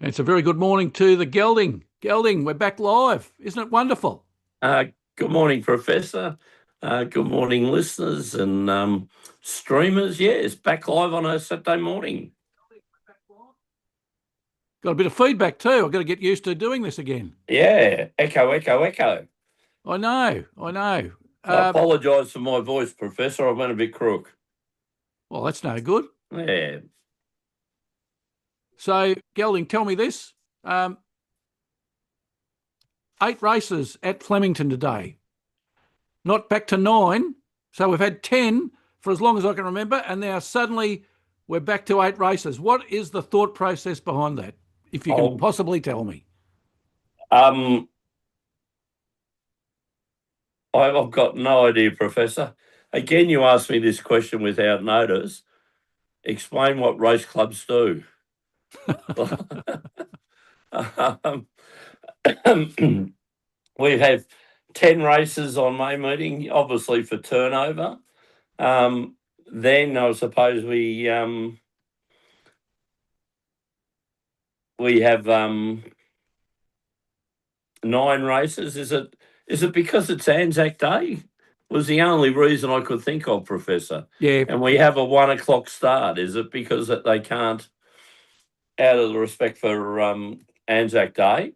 It's a very good morning to the Gelding. Gelding, we're back live. Isn't it wonderful? Good morning, Professor. Good morning, listeners and streamers. Yeah, it's back live on a Saturday morning. Got a bit of feedback too. I've got to get used to doing this again. Yeah, echo, echo, echo. I know. I apologise for my voice, Professor. I've been a bit crook. Well, that's no good. Yeah. So, Gelding, tell me this. 8 races at Flemington today. Not back to 9. So we've had 10 for as long as I can remember, and now suddenly we're back to 8 races. What is the thought process behind that, if you can possibly tell me? I've got no idea, Professor. Again, you asked me this question without notice. Explain what race clubs do. We have 10 races on May meeting, obviously for turnover. Then I suppose we have 9 races. Is it because it's Anzac Day? Was the only reason I could think of, Professor. Yeah. And we have a 1 o'clock start. Is it because that they can't, out of the respect for Anzac Day?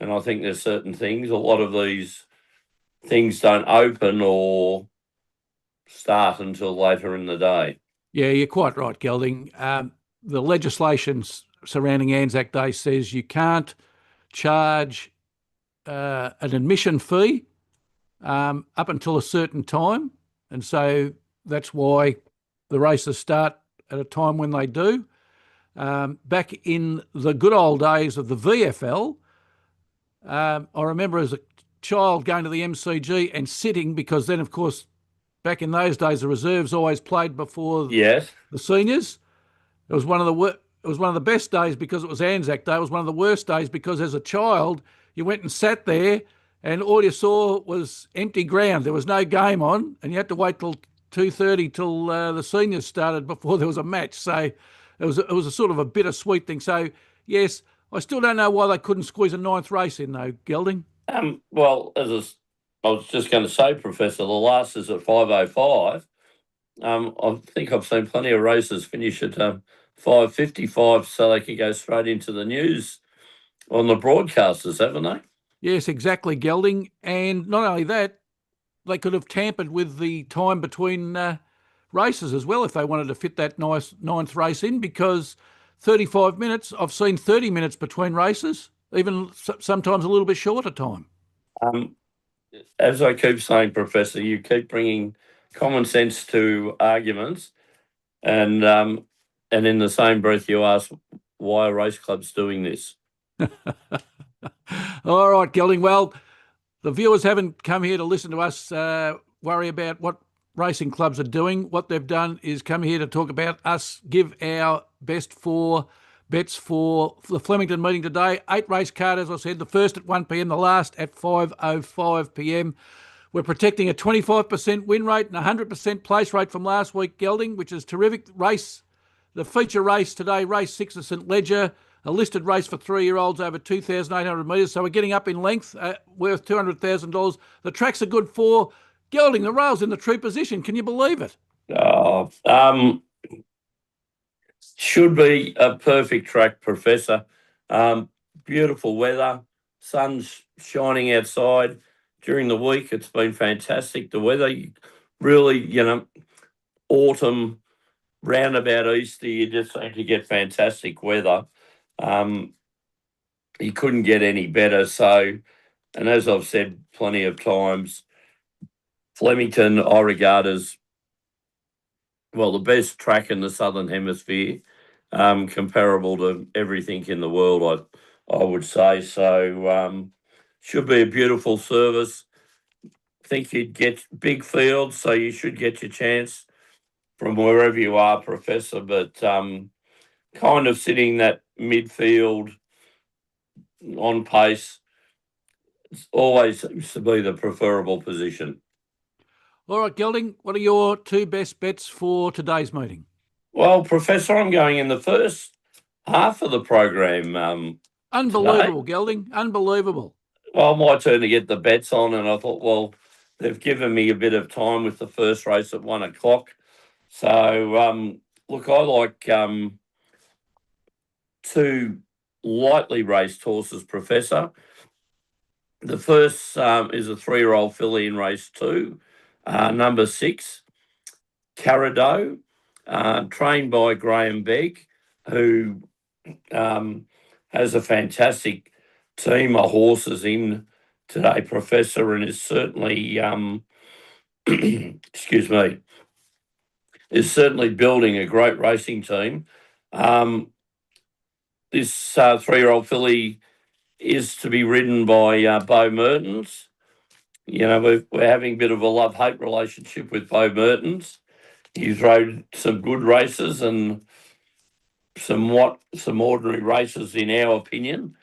And I think there's certain things, a lot of these things don't open or start until later in the day. Yeah, you're quite right, Gelding. The legislation surrounding Anzac Day says you can't charge an admission fee up until a certain time. And so that's why the races start at a time when they do. Back in the good old days of the VFL, I remember as a child going to the MCG and sitting, because then, of course, back in those days, the reserves always played before the seniors. It was one of the best days because it was Anzac Day. It was one of the worst days because as a child, you went and sat there and all you saw was empty ground. There was no game on, and you had to wait till 2:30 till the seniors started before there was a match. So it was a sort of a bittersweet thing. So yes, I still don't know why they couldn't squeeze a 9th race in though, Gelding. Well, I was just going to say, Professor, the last is at 5:05. I think I've seen plenty of races finish at 5:55, so they can go straight into the news on the broadcasters, haven't they? Yes, exactly, Gelding. And not only that, they could have tampered with the time between races as well if they wanted to fit that nice 9th race in, because 35 minutes, I've seen 30 minutes between races, even sometimes a little bit shorter time. As I keep saying, Professor, you keep bringing common sense to arguments, and in the same breath you ask why are race clubs doing this. All right, Gelding. Well, the viewers haven't come here to listen to us worry about what racing clubs are doing. What they've done is come here to talk about us, give our best 4 bets for the Flemington meeting today. 8 race card, as I said, the first at 1 p.m, the last at 5:05 p.m. We're protecting a 25% win rate and 100% place rate from last week, Gelding, which is terrific. Race, the feature race today, race 6 at St Ledger, a listed race for 3-year-olds over 2,800 metres. So we're getting up in length, worth $200,000. The track's a good 4. Gelding, the rail's in the true position. Can you believe it? Should be a perfect track, Professor. Beautiful weather, sun's shining outside. During the week, it's been fantastic. The weather, really, autumn, roundabout Easter, you just seem to get fantastic weather. You couldn't get any better. So, and as I've said plenty of times, Flemington I regard as, well, the best track in the Southern Hemisphere, comparable to everything in the world, I would say. So should be a beautiful service. Think you'd get big fields, so you should get your chance from wherever you are, Professor, but kind of sitting that midfield on pace always seems to be the preferable position. All right, Gelding, what are your 2 best bets for today's meeting? Well, Professor, I'm going in the first half of the program Unbelievable, today. Gelding. Unbelievable. Well, my turn to get the bets on, and I thought, well, they've given me a bit of time with the first race at 1 o'clock. So, look, I like two lightly raced horses, Professor. The first is a 3-year-old filly in race 2, number 6, Carado, trained by Graham Begg, who has a fantastic team of horses in today, Professor, and is certainly, excuse me, is certainly building a great racing team. This 3-year-old filly is to be ridden by Bo Mertens. You know, we're having a bit of a love-hate relationship with Bo Mertens. He's rode some good races and some ordinary races in our opinion.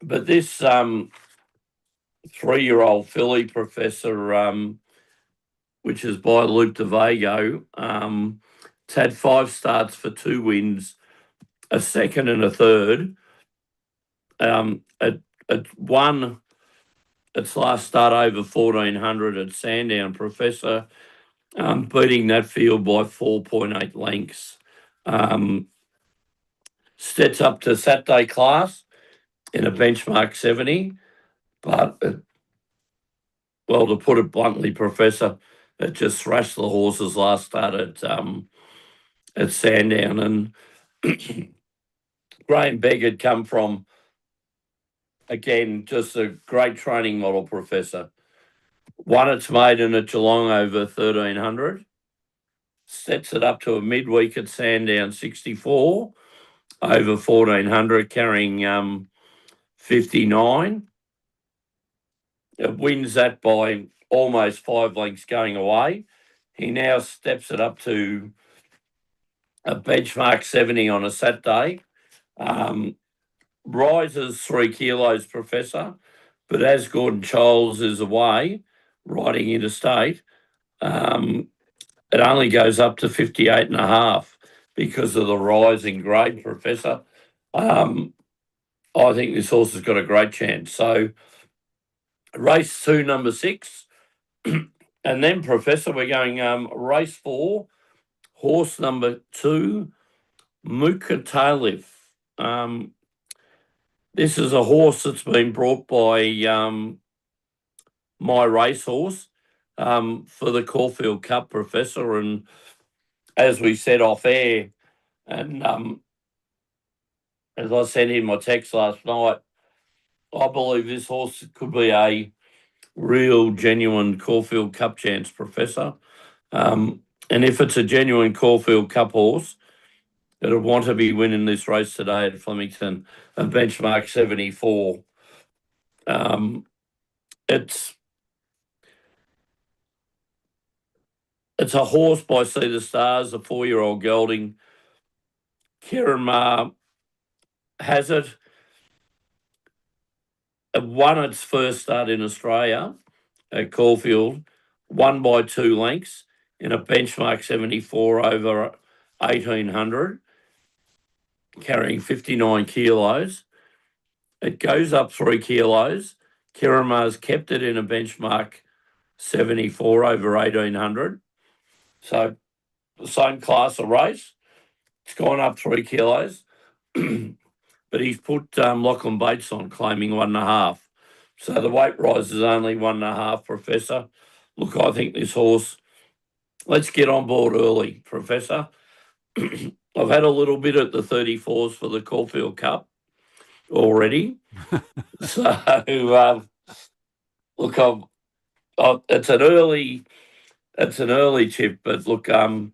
But this 3-year-old filly, Professor, which is by Luke De Vago, it's had 5 starts for 2 wins, a second and a third. It won its last start over 1400 at Sandown, Professor, beating that field by 4.8 lengths. Steps up to Saturday class in a benchmark 70, but, well, to put it bluntly, Professor, it just thrashed the horses last start at Sandown. And Graham Begg had come from, again, just a great training model, Professor. Won its maiden at Geelong over 1300. Sets it up to a midweek at Sandown 64 over 1400, carrying 59. It wins that by almost 5 lengths going away. He now steps it up to a benchmark 70 on a Saturday. Rises 3 kilos, Professor, but as Gordon Choles is away, riding interstate, it only goes up to 58.5 because of the rise in grade, Professor. I think this horse has got a great chance. So, race 2, number 6. And then, Professor, we're going race 4, horse number 2, Mukatalif. This is a horse that's been brought by my racehorse for the Caulfield Cup, Professor. And as we said off air, and as I said in my text last night, I believe this horse could be a real, genuine Caulfield Cup chance, Professor. And if it's a genuine Caulfield Cup horse, it'll want to be winning this race today at Flemington, a benchmark 74. It's a horse by Sea the Stars, a 4-year-old gelding. Kieran has it. It won its first start in Australia at Caulfield, won by 2 lengths in a benchmark 74 over 1800, carrying 59 kilos. It goes up 3 kilos. Kiramar's kept it in a benchmark 74 over 1800. So the same class of race. It's gone up 3 kilos. But he's put Lachlan Bates on, claiming 1.5. So the weight rise is only 1.5, Professor. Look, I think this horse, let's get on board early, Professor. I've had a little bit at the 34s for the Caulfield Cup already. So, look, it's an early chip, but look, I'm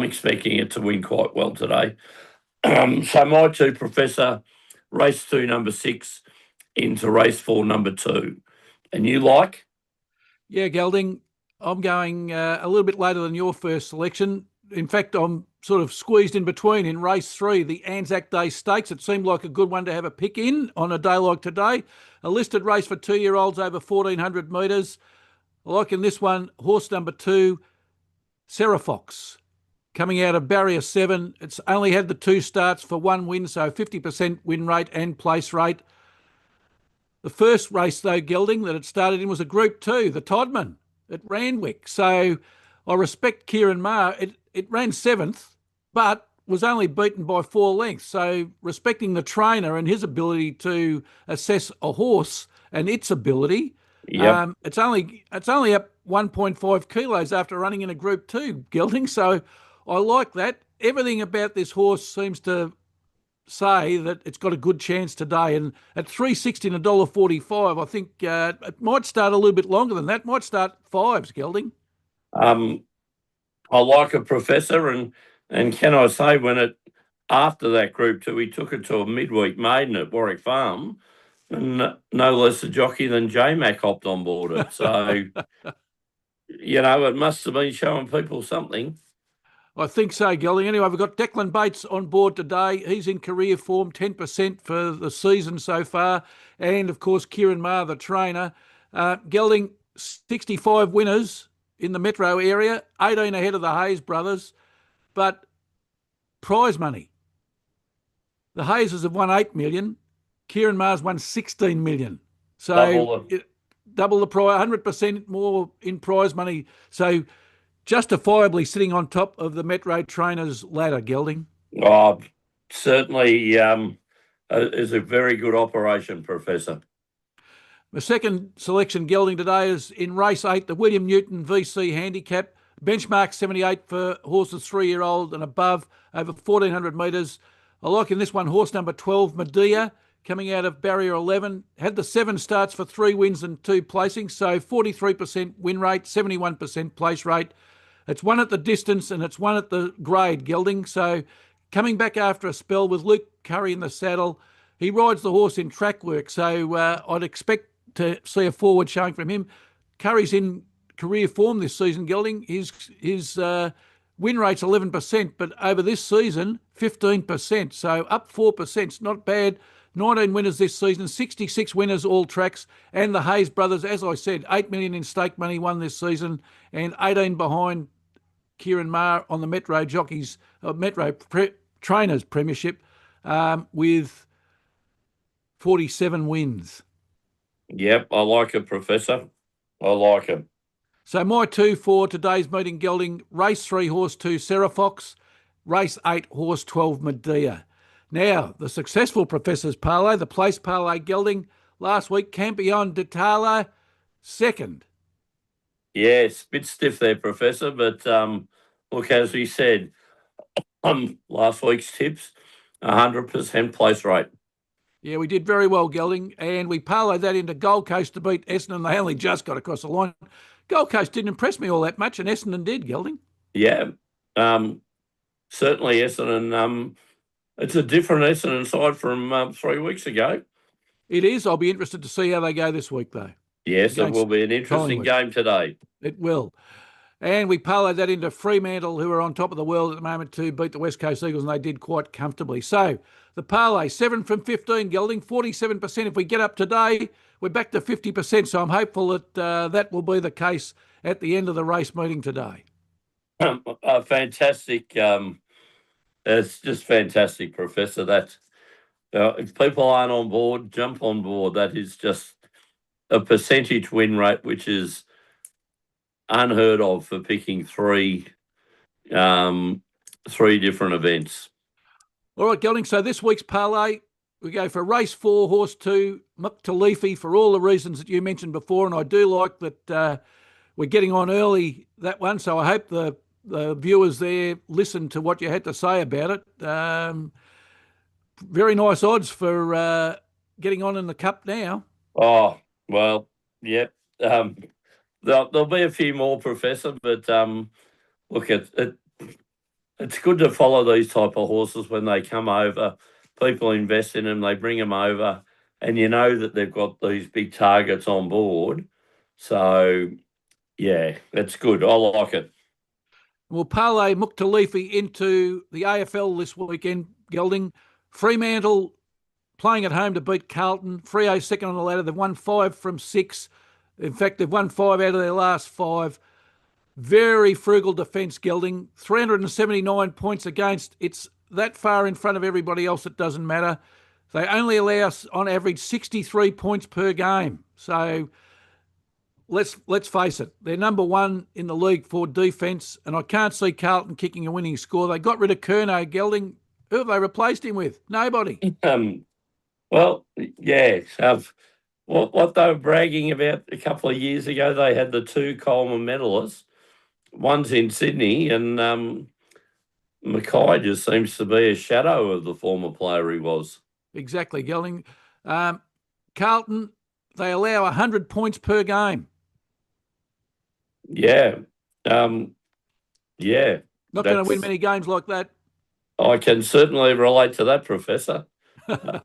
expecting it to win quite well today. So my 2, Professor, race 2, number 6, into race 4, number 2. And you like? Yeah, Gelding, I'm going a little bit later than your first selection. In fact, I'm sort of squeezed in between in race 3, the Anzac Day Stakes. It seemed like a good one to have a pick in on a day like today. A listed race for 2-year-olds over 1,400 metres. I like in this one, horse number 2, Serafox. coming out of barrier 7. It's only had the 2 starts for 1 win, so 50% win rate and place rate. The first race, though, Gelding, that it started in was a Group 2, the Todman at Randwick. So I respect Kieran Maher. It ran 7th, but was only beaten by 4 lengths. So respecting the trainer and his ability to assess a horse and its ability, Yep. it's only up 1.5 kilos after running in a Group 2, Gelding. So I like that. Everything about this horse seems to say that it's got a good chance today. And at 3.60 and $1.45, I think it might start a little bit longer than that. Might start 5s, Gelding. I like a Professor, and can I say after that Group 2, he took it to a midweek maiden at Warwick Farm, and no less a jockey than J-Mac hopped on board it. So, it must have been showing people something. I think so, Gelding. Anyway, we've got Declan Bates on board today. He's in career form, 10% for the season so far. And, of course, Kieran Maher, the trainer. Gelding, 65 winners in the metro area, 18 ahead of the Hayes brothers. But prize money. The Hayeses have won 8 million. Kieran Maher's won 16 million. So double the prize, 100% more in prize money. So justifiably sitting on top of the Metro Trainers ladder, Gelding. Oh, certainly is a very good operation, Professor. The second selection, Gelding, today is in race 8, the William Newton VC Handicap. Benchmark 78 for horses 3-year-old and above, over 1,400 metres. I like in this one horse number 12, Medea, coming out of barrier 11. Had the 7 starts for 3 wins and 2 placings, so 43% win rate, 71% place rate. It's one at the distance and it's one at the grade, Gelding. So coming back after a spell with Luke Curry in the saddle, he rides the horse in track work. So I'd expect to see a forward showing from him. Curry's in career form this season, Gelding. His win rate's 11%, but over this season, 15%. So up 4%. It's not bad. 19 winners this season, 66 winners all tracks, and the Hayes brothers, as I said, 8 million in stake money won this season, and 18 behind Kieran Maher on the Metro Trainers Premiership with 47 wins. Yep, I like it, Professor. I like it. So my 2 for today's meeting, Gelding, race 3, horse 2, Serafox, race 8, horse 12, Medea. Now, the successful Professor's Parlay, the place Parlay, Gelding, last week, Campion d'Italia, second. Yes, bit stiff there, Professor, but look, as we said, last week's tips, 100% place rate. Yeah, we did very well, Gelding, and we parlayed that into Gold Coast to beat Essendon. They only just got across the line. Gold Coast didn't impress me all that much, and Essendon did, Gelding. Yeah, certainly Essendon. It's a different Essendon side from 3 weeks ago. It is. I'll be interested to see how they go this week, though. Yes, it will be an interesting game today. It will. And we parlayed that into Fremantle, who are on top of the world at the moment, to beat the West Coast Eagles, and they did quite comfortably. So the parlay, 7 from 15, Gelding, 47%. If we get up today, we're back to 50%. So I'm hopeful that that will be the case at the end of the race meeting today. Fantastic. It's just fantastic, Professor. That if people aren't on board, jump on board. That is just a percentage win rate, which is unheard of for picking three different events. All right, Gelding. So this week's parlay, we go for race 4, horse 2, Muktalifi, for all the reasons that you mentioned before. And I do like that we're getting on early, that one. So I hope the viewers there listen to what you had to say about it. Very nice odds for getting on in the Cup now. Oh, well, yep. There'll be a few more, Professor, but look, it's good to follow these type of horses when they come over. People invest in them, they bring them over, and you know that they've got these big targets on board. So, yeah, it's good. I like it. We'll parlay Muktalifi into the AFL this weekend, Gelding. Fremantle playing at home to beat Carlton. Freo second on the ladder. They've won 5 from 6. In fact, they've won 5 out of their last 5. Very frugal defence, Gelding. 379 points against. It's that far in front of everybody else, it doesn't matter. They only allow us, on average, 63 points per game. So let's face it, they're number one in the league for defence, and I can't see Carlton kicking a winning score. They got rid of Curnow, Gelding. Who have they replaced him with? Nobody. Well, yeah. What they were bragging about a couple of years ago, they had the two Coleman medalists. One's in Sydney, and Mackay just seems to be a shadow of the former player he was. Exactly, Gelding. Carlton, they allow 100 points per game. Yeah. Yeah. Not going to win many games like that. I can certainly relate to that, Professor,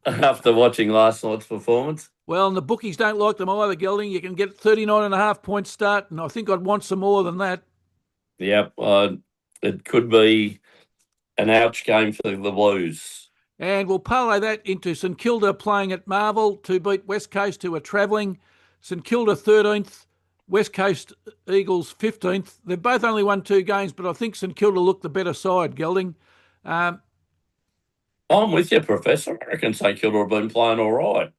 after watching last night's performance. Well, and the bookies don't like them either, Gelding. You can get 39.5 points start, and I think I'd want some more than that. Yep. It could be an ouch game for the Blues. And we'll parlay that into St Kilda playing at Marvel to beat West Coast, who are travelling. St Kilda 13th, West Coast Eagles 15th. They've both only won 2 games, but I think St Kilda look the better side, Gelding. I'm with you, Professor. I reckon St Kilda have been playing all right.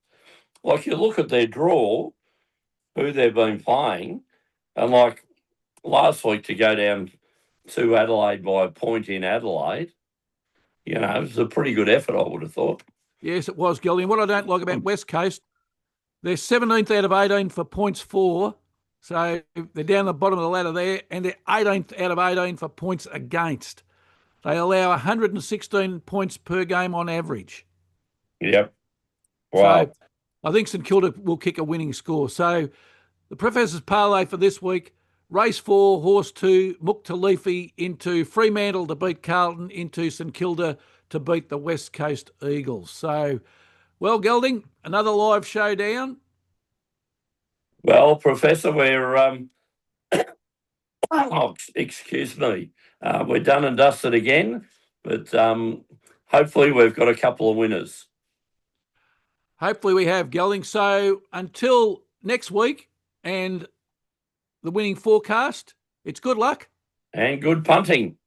Like, you look at their draw, who they've been playing, and like last week to go down to Adelaide by a point in Adelaide, it was a pretty good effort, I would have thought. Yes, it was, Gelding. What I don't like about West Coast, they're 17th out of 18 for points for. So they're down the bottom of the ladder there, and they're 18th out of 18 for points against. They allow 116 points per game on average. Yep. Wow. So I think St Kilda will kick a winning score. So the Professor's parlay for this week, race 4, horse 2, Mook Talifi into Fremantle to beat Carlton, into St Kilda to beat the West Coast Eagles. So, well, Gelding, another live showdown. Well, Professor, we're excuse me. We're done and dusted again, but hopefully we've got a couple of winners. Hopefully we have, Gelding. So until next week and the winning forecast, it's good luck. And good punting.